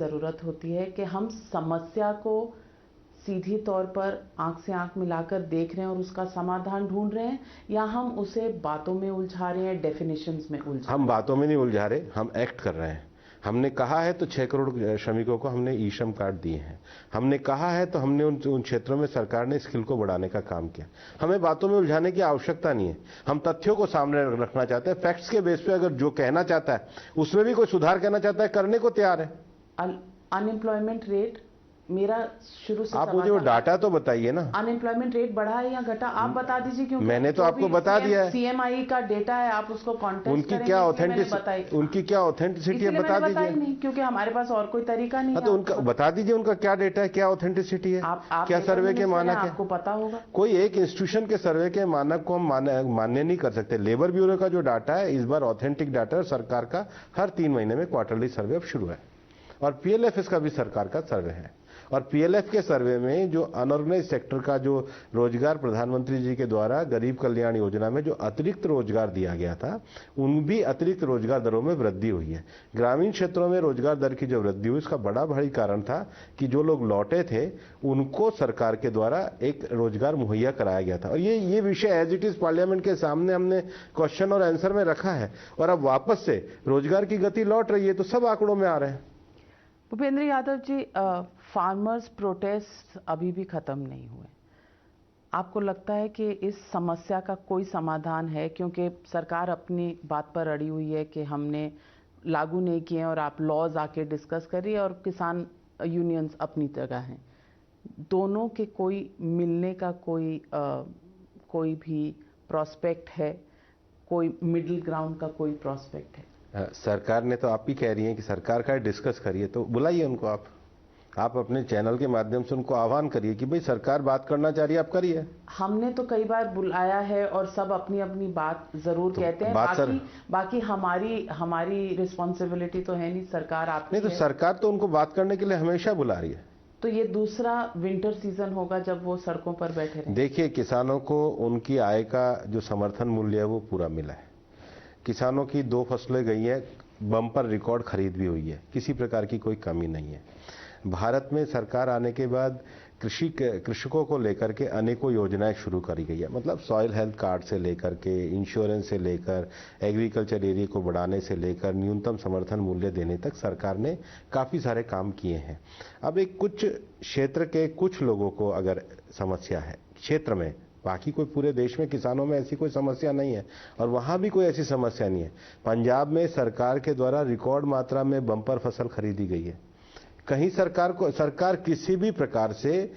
ज़रूरत होती है कि हम समस्या को सीधी तौर पर आंख से आंख मिलाकर देख रहे हैं और उसका समाधान ढूंढ रहे हैं, या हम उसे बातों में उलझा रहे हैं, डेफिनेशंस में उलझा रहे हैं। हम बातों में नहीं उलझा रहे, हम एक्ट कर रहे हैं। हमने कहा है तो 6 करोड़ श्रमिकों को हमने ई श्रम कार्ड दिए हैं। हमने कहा है तो हमने उन क्षेत्रों में सरकार ने स्किल को बढ़ाने का काम किया। हमें बातों में उलझाने की आवश्यकता नहीं है। हम तथ्यों को सामने रखना चाहते हैं। फैक्ट्स के बेस पे अगर जो कहना चाहता है उसमें भी कोई सुधार करना चाहता है, करने को तैयार है। अनएम्प्लॉयमेंट रेट, मेरा शुरू से आप मुझे वो डाटा तो बताइए ना। अनएम्प्लॉयमेंट रेट बढ़ा है या घटा, आप बता दीजिए। क्योंकि मैंने तो आपको बता दिया है। सीएमआई का डेटा है, आप उसको कॉन्टेस्ट उनकी क्या ऑथेंटिसिटी है, बता दीजिए। नहीं, क्योंकि हमारे पास और कोई तरीका नहीं है। तो उनका बता दीजिए, उनका क्या डेटा है, क्या ऑथेंटिसिटी है, क्या सर्वे के मानक है, आपको पता होगा। कोई एक इंस्टीट्यूशन के सर्वे के मानक को हम मान्य नहीं कर सकते। लेबर ब्यूरो का जो डाटा है इस बार ऑथेंटिक डाटा है सरकार का। हर 3 महीने में क्वार्टरली सर्वे अब शुरू है और पीएलएफएस का भी सरकार का सर्वे है। और पीएलएफ के सर्वे में जो अनऑर्गेनाइज सेक्टर का जो रोजगार प्रधानमंत्री जी के द्वारा गरीब कल्याण योजना में जो अतिरिक्त रोजगार दिया गया था, उन भी अतिरिक्त रोजगार दरों में वृद्धि हुई है। ग्रामीण क्षेत्रों में रोजगार दर की जो वृद्धि हुई उसका बड़ा भारी कारण था कि जो लोग लौटे थे उनको सरकार के द्वारा एक रोजगार मुहैया कराया गया था। और ये विषय एज इट इज पार्लियामेंट के सामने हमने क्वेश्चन और आंसर में रखा है और अब वापस से रोजगार की गति लौट रही है, तो सब आंकड़ों में आ रहे हैं। भूपेंद्र यादव जी, फार्मर्स प्रोटेस्ट अभी भी खत्म नहीं हुए। आपको लगता है कि इस समस्या का कोई समाधान है? क्योंकि सरकार अपनी बात पर अड़ी हुई है कि हमने लागू नहीं किए और आप लॉज आके डिस्कस करिए, और किसान यूनियंस अपनी जगह हैं। दोनों के कोई मिलने का कोई भी प्रोस्पेक्ट है? कोई मिडिल ग्राउंड का कोई प्रोस्पेक्ट है? सरकार ने तो, आप ही कह रही हैं कि सरकार का डिस्कस करिए, तो बुलाइए उनको। आप अपने चैनल के माध्यम से उनको आह्वान करिए कि भाई सरकार बात करना चाह रही है, आप करिए। हमने तो कई बार बुलाया है और सब अपनी अपनी बात जरूर तो कहते हैं। बाकी हमारी रिस्पॉन्सिबिलिटी तो है नहीं, सरकार आपकी नहीं, तो सरकार तो उनको बात करने के लिए हमेशा बुला रही है। तो ये दूसरा विंटर सीजन होगा जब वो सड़कों पर बैठे रहेंगे। देखिए, किसानों को उनकी आय का जो समर्थन मूल्य है वो पूरा मिला है। किसानों की 2 फसलें गई हैं, बम्पर रिकॉर्ड खरीद भी हुई है, किसी प्रकार की कोई कमी नहीं है। भारत में सरकार आने के बाद कृषकों को लेकर के अनेकों योजनाएं शुरू करी गई है। मतलब सॉइल हेल्थ कार्ड से लेकर के, इंश्योरेंस से लेकर, एग्रीकल्चर एरिया को बढ़ाने से लेकर, न्यूनतम समर्थन मूल्य देने तक सरकार ने काफ़ी सारे काम किए हैं। अब एक कुछ क्षेत्र के कुछ लोगों को अगर समस्या है क्षेत्र में, बाकी कोई पूरे देश में किसानों में ऐसी कोई समस्या नहीं है और वहां भी कोई ऐसी समस्या नहीं है। पंजाब में सरकार के द्वारा रिकॉर्ड मात्रा में बम्पर फसल खरीदी गई है। कहीं सरकार किसी भी प्रकार से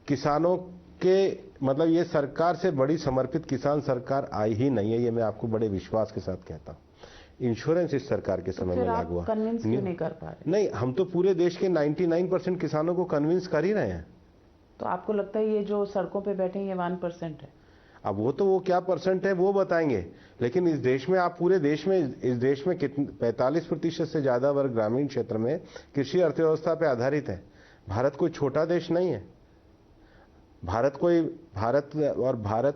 किसानों के, मतलब ये सरकार से बड़ी समर्पित किसान सरकार आई ही नहीं है, ये मैं आपको बड़े विश्वास के साथ कहता हूं। इंश्योरेंस इस सरकार के समय में लागू हुआ। कन्विंस क्यों नहीं कर पा रहे? नहीं, हम तो पूरे देश के 99% किसानों को कन्विंस कर ही रहे हैं। तो आपको लगता है ये जो सड़कों पे बैठे हैं ये 1% है? अब वो क्या परसेंट है वो बताएंगे, लेकिन इस देश में, आप पूरे देश में, इस देश में 45% से ज्यादा वर्ग ग्रामीण क्षेत्र में कृषि अर्थव्यवस्था पे आधारित है। भारत कोई छोटा देश नहीं है। भारत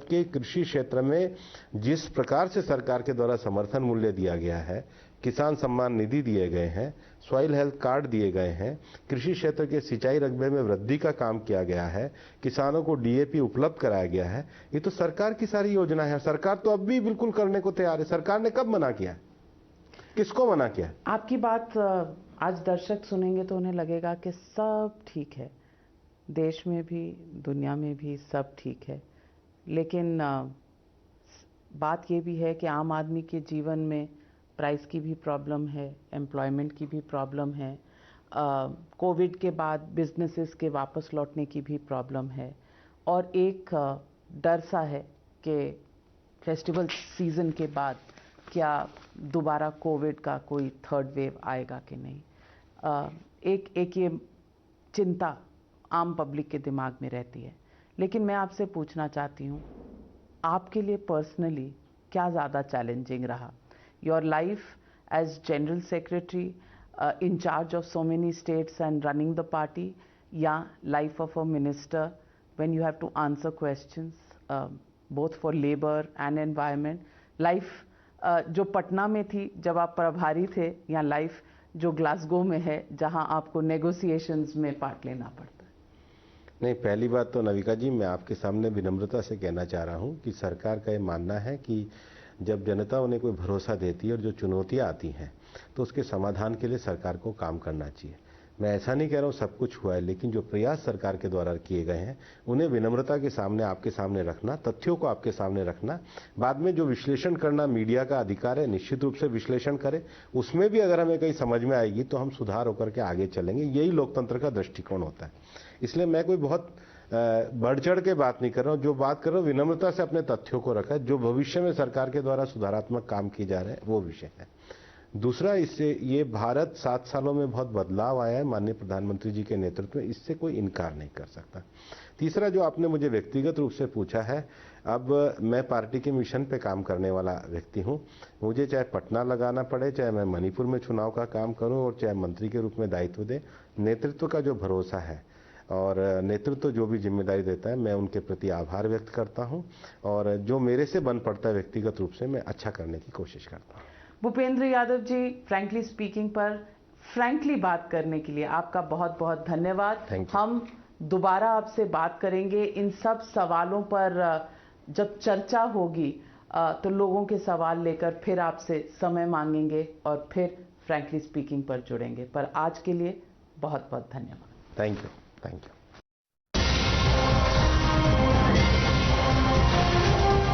के कृषि क्षेत्र में जिस प्रकार से सरकार के द्वारा समर्थन मूल्य दिया गया है, किसान सम्मान निधि दिए गए हैं, सॉइल हेल्थ कार्ड दिए गए हैं, कृषि क्षेत्र के सिंचाई रकबे में वृद्धि का काम किया गया है, किसानों को डीएपी उपलब्ध कराया गया है, ये तो सरकार की सारी योजना है। सरकार तो अब भी बिल्कुल करने को तैयार है। सरकार ने कब मना किया? किसको मना किया? आपकी बात आज दर्शक सुनेंगे तो उन्हें लगेगा कि सब ठीक है, देश में भी दुनिया में भी सब ठीक है, लेकिन बात ये भी है कि आम आदमी के जीवन में प्राइस की भी प्रॉब्लम है, एम्प्लॉयमेंट की भी प्रॉब्लम है, कोविड के बाद बिजनेसेस के वापस लौटने की भी प्रॉब्लम है, और एक डर सा है कि फेस्टिवल सीज़न के बाद क्या दोबारा कोविड का कोई 3rd वेव आएगा कि नहीं। एक ये चिंता आम पब्लिक के दिमाग में रहती है। लेकिन मैं आपसे पूछना चाहती हूँ, आपके लिए पर्सनली क्या ज़्यादा चैलेंजिंग रहा? Your life as General Secretary in charge of so many states and running the party, या life of a minister when you have to answer questions both for labor and environment, life जो पटना में थी जब आप प्रभारी थे, या life जो ग्लासगो में है, जहां आपको नेगोशिएशंस में पार्ट लेना पड़ता है? नहीं, पहली बात तो नविका जी, मैं आपके सामने विनम्रता से कहना चाह रहा हूं कि सरकार का ये मानना है कि जब जनता उन्हें कोई भरोसा देती है और जो चुनौतियां आती हैं तो उसके समाधान के लिए सरकार को काम करना चाहिए। मैं ऐसा नहीं कह रहा हूं सब कुछ हुआ है, लेकिन जो प्रयास सरकार के द्वारा किए गए हैं उन्हें विनम्रता के सामने आपके सामने रखना, तथ्यों को आपके सामने रखना, बाद में जो विश्लेषण करना मीडिया का अधिकार है, निश्चित रूप से विश्लेषण करें, उसमें भी अगर हमें कहीं समझ में आएगी तो हम सुधार होकर के आगे चलेंगे। यही लोकतंत्र का दृष्टिकोण होता है। इसलिए मैं कोई बहुत बढ़ चढ़ के बात नहीं कर रहा हूं, जो बात कर रहा हूं विनम्रता से अपने तथ्यों को रखा है। जो भविष्य में सरकार के द्वारा सुधारात्मक काम किए जा रहे हैं वो विषय है। दूसरा, इससे ये भारत 7 सालों में बहुत बदलाव आया है माननीय प्रधानमंत्री जी के नेतृत्व में, इससे कोई इनकार नहीं कर सकता। तीसरा, जो आपने मुझे व्यक्तिगत रूप से पूछा है, अब मैं पार्टी के मिशन पे काम करने वाला व्यक्ति हूं। मुझे चाहे पटना लगाना पड़े, चाहे मैं मणिपुर में चुनाव का काम करूं और चाहे मंत्री के रूप में दायित्व दे, नेतृत्व का जो भरोसा है और नेतृत्व जो भी जिम्मेदारी देता है, मैं उनके प्रति आभार व्यक्त करता हूं और जो मेरे से बन पड़ता है व्यक्तिगत रूप से मैं अच्छा करने की कोशिश करता हूं। भूपेंद्र यादव जी, फ्रैंकली स्पीकिंग पर फ्रैंकली बात करने के लिए आपका बहुत बहुत धन्यवाद। हम दोबारा आपसे बात करेंगे इन सब सवालों पर। जब चर्चा होगी तो लोगों के सवाल लेकर फिर आपसे समय मांगेंगे और फिर फ्रैंकली स्पीकिंग पर जुड़ेंगे। पर आज के लिए बहुत बहुत धन्यवाद। Thank you.